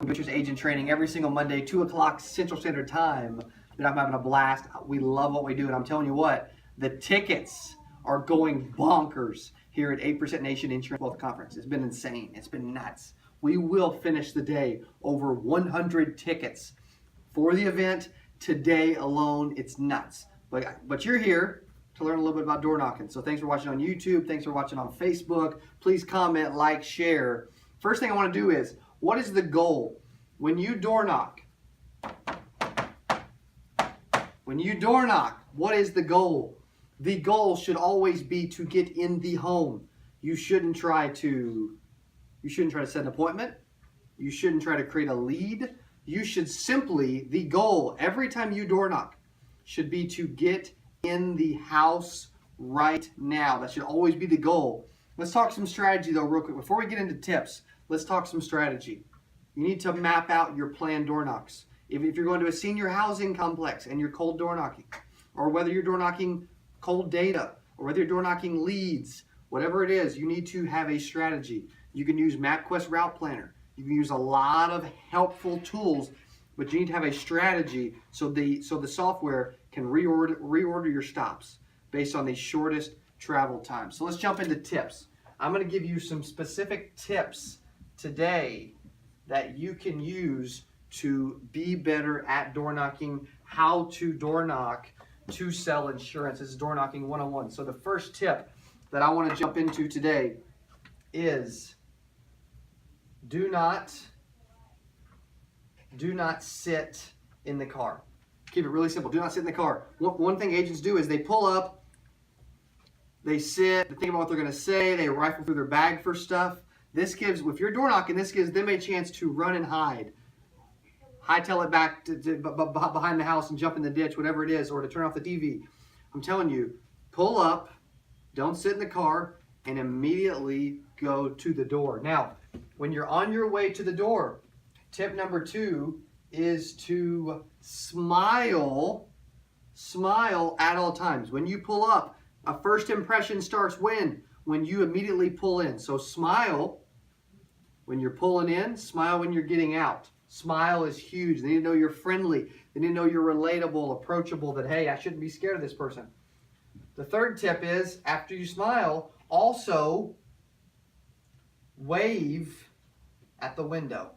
Pictures Agent Training every single Monday, 2 o'clock Central Standard Time. But I'm having a blast. We love what we do, and I'm telling you what, the tickets are going bonkers here at 8% Nation Insurance Wealth Conference. It's been insane. It's been nuts. We will finish the day over 100 tickets for the event today alone. It's nuts. But you're here to learn a little bit about door knocking. So thanks for watching on YouTube. Thanks for watching on Facebook. Please comment, like, share. First thing I want to do is, what is the goal? When you door knock, what is the goal? The goal should always be to get in the home. You shouldn't try to set an appointment. You shouldn't try to create a lead. You should simply, the goal every time you door knock should be to get in the house right now. That should always be the goal. Let's talk some strategy though real quick. Before we get into tips, let's talk some strategy. You need to map out your planned door knocks. If you're going to a senior housing complex and you're cold door knocking, or whether you're door knocking cold data, or whether you're door knocking leads, whatever it is, you need to have a strategy. You can use MapQuest Route Planner. You can use a lot of helpful tools, but you need to have a strategy so the software can reorder your stops based on the shortest travel time. So let's jump into tips. I'm going to give you some specific tips today that you can use to be better at door knocking, how to door knock to sell insurance. This is door knocking 101. So the first tip that I want to jump into today is do not sit in the car. Keep it really simple. Do not sit in the car. One thing agents do is they pull up, they sit, they think about what they're going to say, they rifle through their bag for stuff. This gives, if you're door knocking, this gives them a chance to run and hightail it back to behind the house and jump in the ditch, whatever it is, or to turn off the TV. I'm telling you, pull up, don't sit in the car, and immediately go to the door. Now, when you're on your way to the door, tip number 2 is to smile at all times. When you pull up, a first impression starts when you immediately pull in. So smile when you're pulling in, smile when you're getting out. Smile is huge. They need to know you're friendly. They need to know you're relatable, approachable, that, hey, I shouldn't be scared of this person. The third tip is, after you smile, also wave at the window.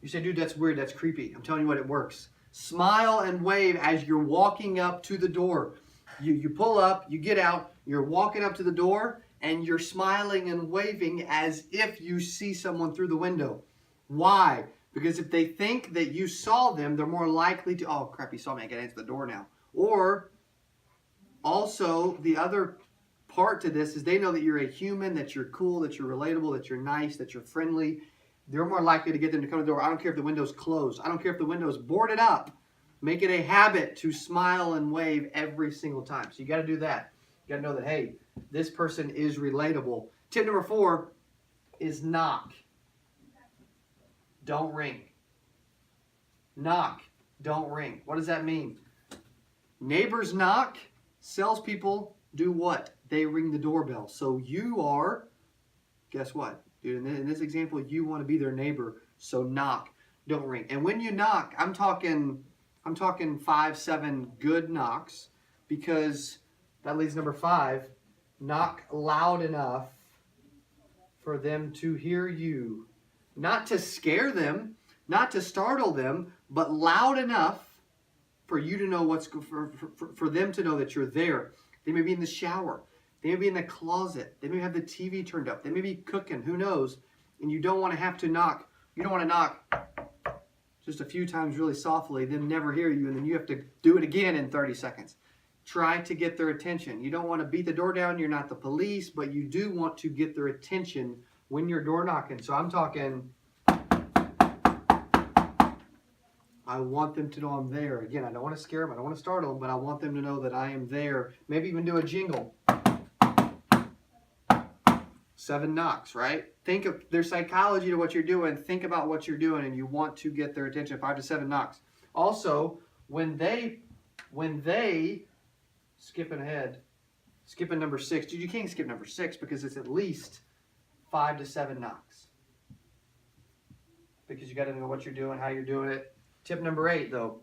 You say, dude, that's weird, that's creepy. I'm telling you what, it works. Smile and wave as you're walking up to the door. You pull up, you get out, you're walking up to the door, and you're smiling and waving as if you see someone through the window. Why? Because if they think that you saw them, they're more likely to, oh crap, he saw me, I gotta answer the door now. Or also, the other part to this is they know that you're a human, that you're cool, that you're relatable, that you're nice, that you're friendly. They're more likely to get them to come to the door. I don't care if the window's closed. I don't care if the window's boarded up. Make it a habit to smile and wave every single time. So you got to do that. You got to know that, hey, this person is relatable. Tip number 4 is knock. Don't ring. Knock. Don't ring. What does that mean? Neighbors knock. Salespeople do what? They ring the doorbell. So you are, guess what? Dude, in this example, you want to be their neighbor. So knock. Don't ring. And when you knock, I'm talking 5, 7 good knocks, because that leads number 5. Knock loud enough for them to hear you. Not to scare them, not to startle them, but loud enough for you to know for them to know that you're there. They may be in the shower. They may be in the closet. They may have the TV turned up. They may be cooking. Who knows? And you don't want to have to knock. You don't want to knock just a few times really softly, them never hear you, and then you have to do it again in 30 seconds. Try to get their attention. You don't want to beat the door down. You're not the police, but you do want to get their attention when you're door knocking. So I'm talking, I want them to know I'm there. Again, I don't want to scare them. I don't want to startle them, but I want them to know that I am there. Maybe even do a jingle. 7 knocks, right? Think of their psychology to what you're doing. Think about what you're doing, and you want to get their attention. 5 to 7 knocks. Also, when they skipping number 6. Dude, you can't skip number 6 because it's at least 5 to 7 knocks. because you got to know what you're doing, how you're doing it. Tip number 8, though.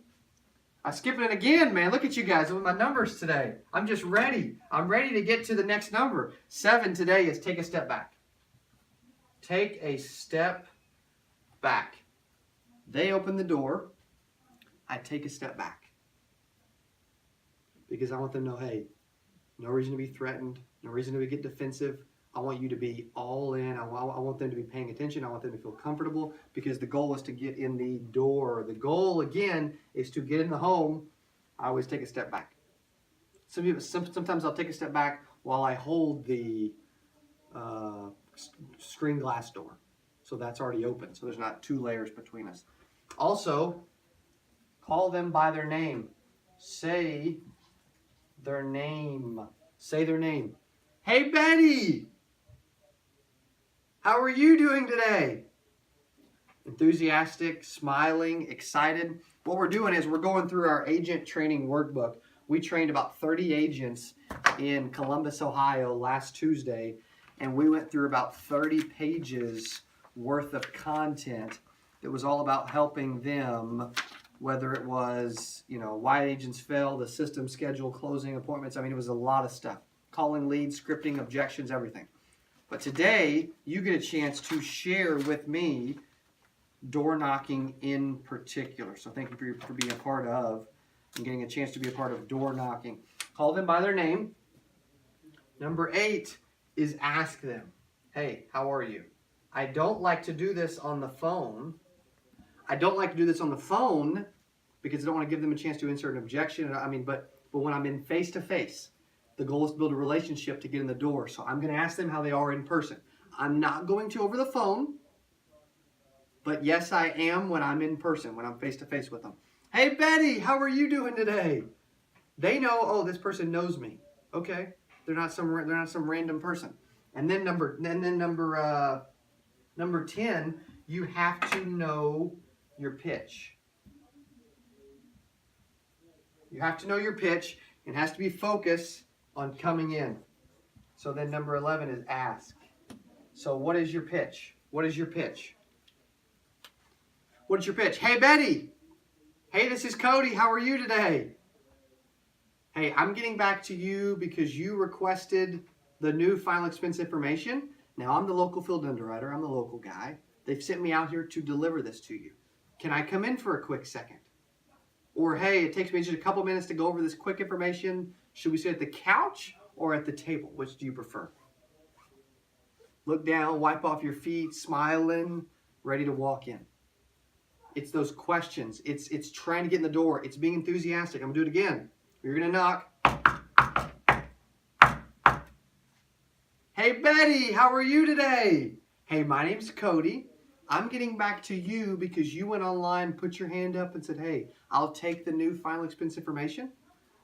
I'm skipping it again, man. Look at you guys with my numbers today. I'm just ready. I'm ready to get to the next number. 7 today is take a step back. Take a step back. They open the door. I take a step back. Because I want them to know, hey, no reason to be threatened. No reason to get defensive. I want you to be all in. I want them to be paying attention. I want them to feel comfortable because the goal is to get in the door. The goal, again, is to get in the home. I always take a step back. Sometimes I'll take a step back while I hold the screen glass door. So that's already open. So there's not 2 layers between us. Also, call them by their name. Say their name. Say their name. Hey, Betty! How are you doing today? Enthusiastic, smiling, excited. What we're doing is we're going through our agent training workbook. We trained about 30 agents in Columbus, Ohio last Tuesday, and we went through about 30 pages worth of content that was all about helping them, whether it was, why agents fail, the system, schedule, closing appointments. I mean, it was a lot of stuff. Calling leads, scripting, objections, everything. But today, you get a chance to share with me door knocking in particular. So thank you for being a part of and getting a chance to be a part of door knocking. Call them by their name. Number 8 is ask them, hey, how are you? I don't like to do this on the phone. Because I don't want to give them a chance to insert an objection. But when I'm in face-to-face, the goal is to build a relationship to get in the door. So I'm going to ask them how they are in person. I'm not going to over the phone. But yes, I am when I'm in person, when I'm face-to-face with them. Hey, Betty, how are you doing today? They know, oh, this person knows me. Okay, they're not some random person. And then number 10, you have to know your pitch. You have to know your pitch. It has to be focused on coming in. So then number 11 is ask. So what is your pitch? What is your pitch? What is your pitch? Hey, Betty. Hey, this is Cody. How are you today? Hey, I'm getting back to you because you requested the new final expense information. Now, I'm the local field underwriter. I'm the local guy. They've sent me out here to deliver this to you. Can I come in for a quick second? Or, hey, it takes me just a couple minutes to go over this quick information. Should we sit at the couch or at the table? Which do you prefer? Look down, wipe off your feet, smiling, ready to walk in. It's those questions. It's trying to get in the door. It's being enthusiastic. I'm going to do it again. You're going to knock. Hey, Betty, how are you today? Hey, my name's Cody. I'm getting back to you because you went online, put your hand up and said, hey, I'll take the new final expense information.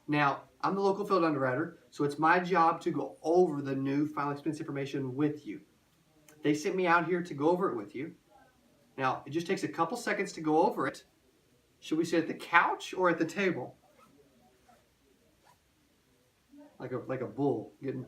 Now, I'm the local field underwriter, so it's my job to go over the new final expense information with you. They sent me out here to go over it with you. Now, it just takes a couple seconds to go over it. Should we sit at the couch or at the table? Like a bull getting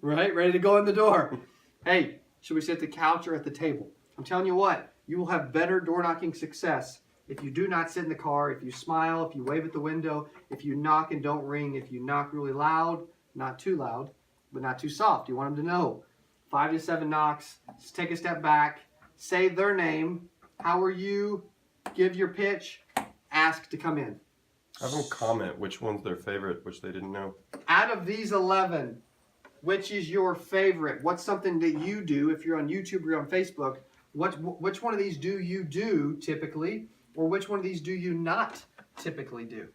right, ready to go in the door. Hey, should we sit at the couch or at the table? I'm telling you what, you will have better door knocking success if you do not sit in the car, if you smile, if you wave at the window, if you knock and don't ring, if you knock really loud, not too loud, but not too soft. You want them to know. 5 to 7 knocks, just take a step back, say their name, how are you, give your pitch, ask to come in. Have them comment which one's their favorite, which they didn't know. Out of these 11, which is your favorite? What's something that you do if you're on YouTube or on Facebook? Which one of these do you do typically, or which one of these do you not typically do?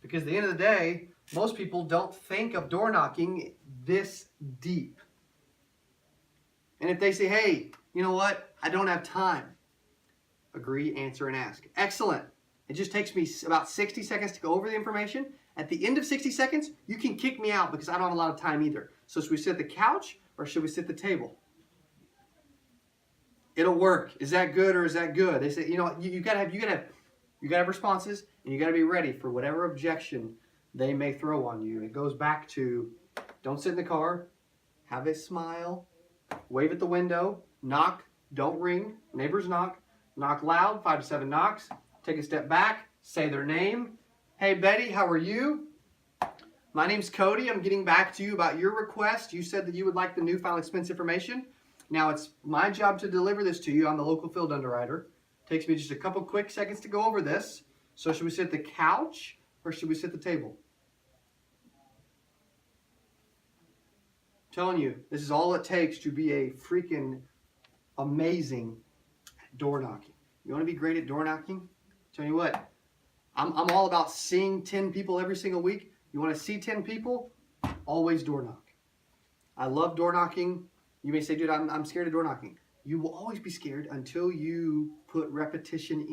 Because at the end of the day, most people don't think of door knocking this deep. And if they say, hey, you know what? I don't have time. Agree, answer, and ask. Excellent. It just takes me about 60 seconds to go over the information. At the end of 60 seconds, you can kick me out because I don't have a lot of time either. So should we sit at the couch or should we sit at the table? It'll work. Is that good or is that good? They say, you know, you gotta have responses, and you gotta be ready for whatever objection they may throw on you. It goes back to don't sit in the car, have a smile, wave at the window, knock, Don't ring. Neighbors knock. Knock loud, 5 to 7 knocks. Take a step back. Say their name. Hey, Betty, how are you? My name's Cody. I'm getting back to you about your request. You said that you would like the new final expense information. Now, it's my job to deliver this to you. I'm the local field underwriter. Takes me just a couple quick seconds to go over this. So should we sit at the couch or should we sit at the table? I'm telling you, this is all it takes to be a freaking amazing door knocking. You want to be great at door knocking? Tell you what, I'm all about seeing 10 people every single week. You want to see 10 people? Always door knock. I love door knocking. You may say, dude, I'm scared of door knocking. You will always be scared until you put repetition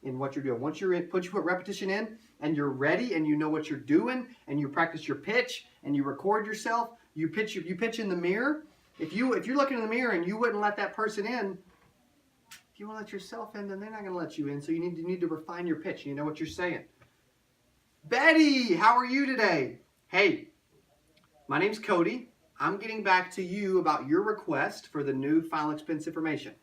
in what you're doing. Once you put repetition in and you're ready and you know what you're doing and you practice your pitch and you record yourself, you pitch in the mirror. If you're looking in the mirror and you wouldn't let that person in, if you want to let yourself in, then they're not going to let you in. So you need to refine your pitch. You know what you're saying. Betty, how are you today? Hey, my name's Cody. I'm getting back to you about your request for the new final expense information.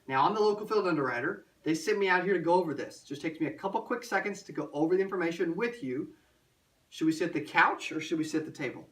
Now, I'm the local field underwriter. They sent me out here to go over this. Just takes me a couple quick seconds to go over the information with you. Should we sit at the couch or should we sit at the table?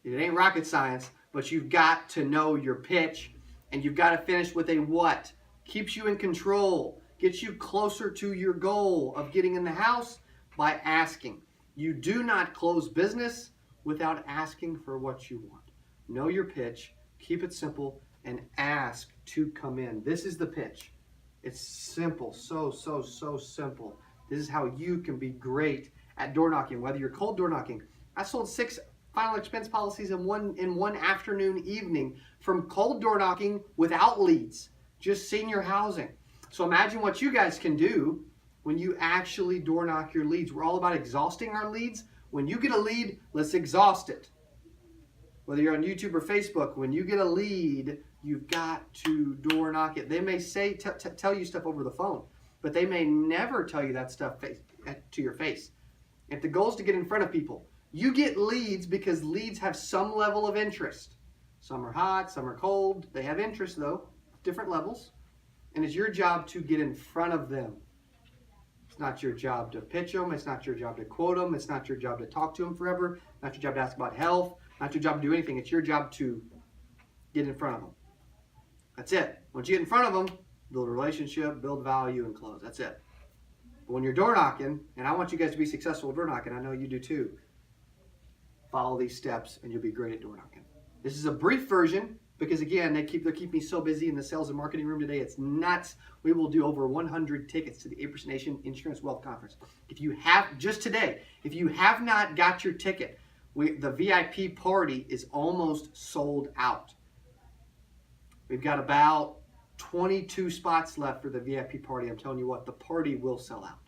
It ain't rocket science, but you've got to know your pitch and you've got to finish with a what? Keeps you in control, gets you closer to your goal of getting in the house by asking. You do not close business without asking for what you want. Know your pitch, keep it simple, and ask to come in. This is the pitch. It's simple, so simple. This is how you can be great at door knocking, whether you're cold door knocking. I sold 6 final expense policies in one afternoon evening from cold door knocking without leads, just senior housing. So imagine what you guys can do when you actually door knock your leads. We're all about exhausting our leads. When you get a lead, let's exhaust it. Whether you're on YouTube or Facebook, when you get a lead, you've got to door knock it. They may say tell you stuff over the phone, but they may never tell you that stuff to your face. If the goal is to get in front of people, you get leads because leads have some level of interest. Some are hot, some are cold. They have interest though, different levels. And it's your job to get in front of them. It's not your job to pitch them. It's not your job to quote them. It's not your job to talk to them forever. Not your job to ask about health. Not your job to do anything. It's your job to get in front of them. That's it. Once you get in front of them, build a relationship, build value, and close. That's it. But when you're door knocking, and I want you guys to be successful at door knocking, I know you do too, follow these steps and you'll be great at door knocking. This is a brief version because again, they keep me so busy in the sales and marketing room today. It's nuts. We will do over 100 tickets to the 8% Nation Insurance Wealth Conference. If you have, just today, if you have not got your ticket, the VIP party is almost sold out. We've got about 22 spots left for the VIP party. I'm telling you what, the party will sell out.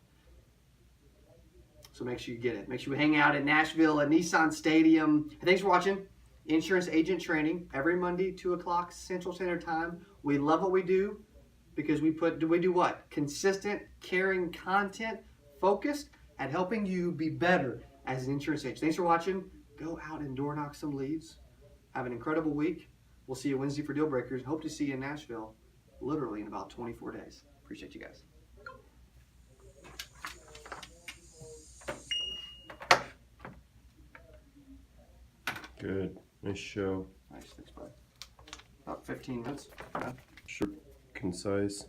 So make sure you get it. Make sure we hang out in Nashville at Nissan Stadium. And thanks for watching Insurance Agent Training every Monday, 2 o'clock Central Standard Time. We love what we do because we do what? Consistent, caring content focused at helping you be better as an insurance agent. Thanks for watching. Go out and door knock some leads. Have an incredible week. We'll see you Wednesday for Deal Breakers. Hope to see you in Nashville literally in about 24 days. Appreciate you guys. Good. Nice show. Nice. Thanks, bud. About 15 minutes. Yeah. Short, concise.